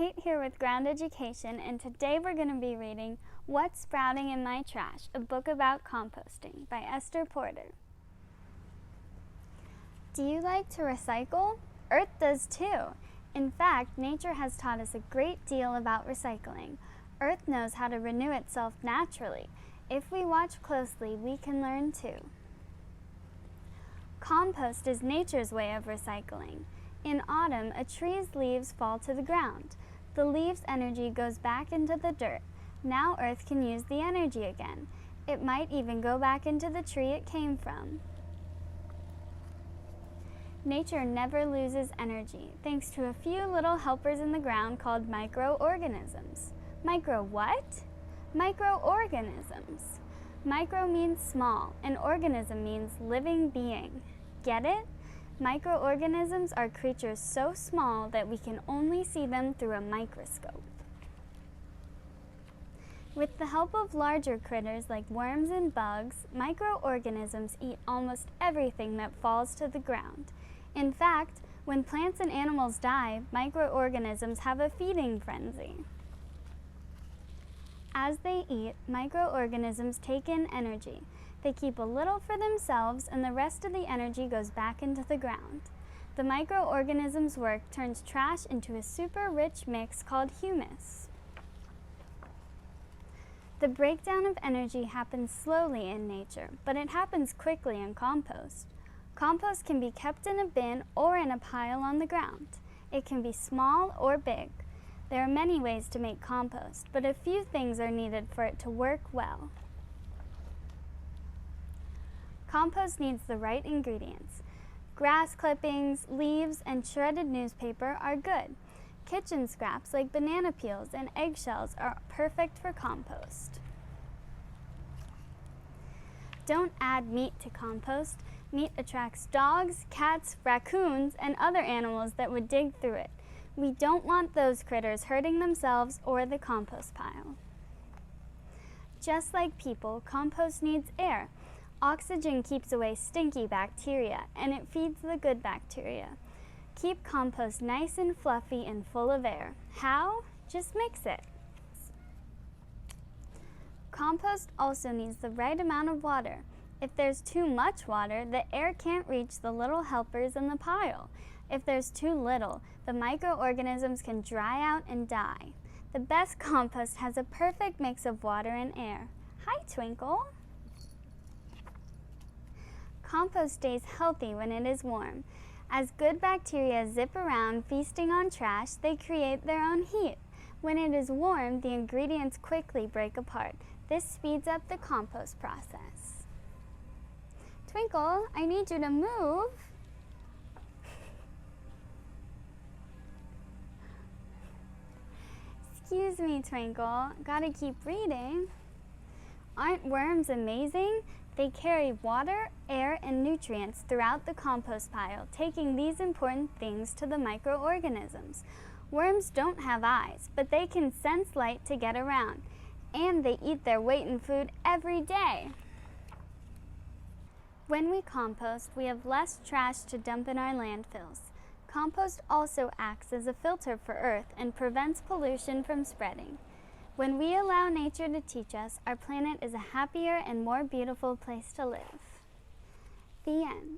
Kate here with Ground Education, and today we're going to be reading What's Sprouting in My Trash, a book about composting by Esther Porter. Do you like to recycle? Earth does too. In fact, nature has taught us a great deal about recycling. Earth knows how to renew itself naturally. If we watch closely, we can learn too. Compost is nature's way of recycling. In autumn, a tree's leaves fall to the ground. The leaves' energy goes back into the dirt. Now Earth can use the energy again. It might even go back into the tree it came from. Nature never loses energy, thanks to a few little helpers in the ground called microorganisms. Micro what? Microorganisms. Micro means small, and organism means living being. Get it? Microorganisms are creatures so small that we can only see them through a microscope. With the help of larger critters like worms and bugs, microorganisms eat almost everything that falls to the ground. In fact, when plants and animals die, microorganisms have a feeding frenzy. As they eat, microorganisms take in energy. They keep a little for themselves, and the rest of the energy goes back into the ground. The microorganisms' work turns trash into a super rich mix called humus. The breakdown of energy happens slowly in nature, but it happens quickly in compost. Compost can be kept in a bin or in a pile on the ground. It can be small or big. There are many ways to make compost, but a few things are needed for it to work well. Compost needs the right ingredients. Grass clippings, leaves, and shredded newspaper are good. Kitchen scraps like banana peels and eggshells are perfect for compost. Don't add meat to compost. Meat attracts dogs, cats, raccoons, and other animals that would dig through it. We don't want those critters hurting themselves or the compost pile. Just like people, compost needs air. Oxygen keeps away stinky bacteria, and it feeds the good bacteria. Keep compost nice and fluffy and full of air. How? Just mix it. Compost also needs the right amount of water. If there's too much water, the air can't reach the little helpers in the pile. If there's too little, the microorganisms can dry out and die. The best compost has a perfect mix of water and air. Hi, Twinkle. Compost stays healthy when it is warm. As good bacteria zip around feasting on trash, they create their own heat. When it is warm, the ingredients quickly break apart. This speeds up the compost process. Twinkle, I need you to move. Excuse me, Twinkle. Gotta keep reading. Aren't worms amazing? They carry water, air, and nutrients throughout the compost pile, taking these important things to the microorganisms. Worms don't have eyes, but they can sense light to get around, and they eat their weight in food every day. When we compost, we have less trash to dump in our landfills. Compost also acts as a filter for Earth and prevents pollution from spreading. When we allow nature to teach us, our planet is a happier and more beautiful place to live. The end.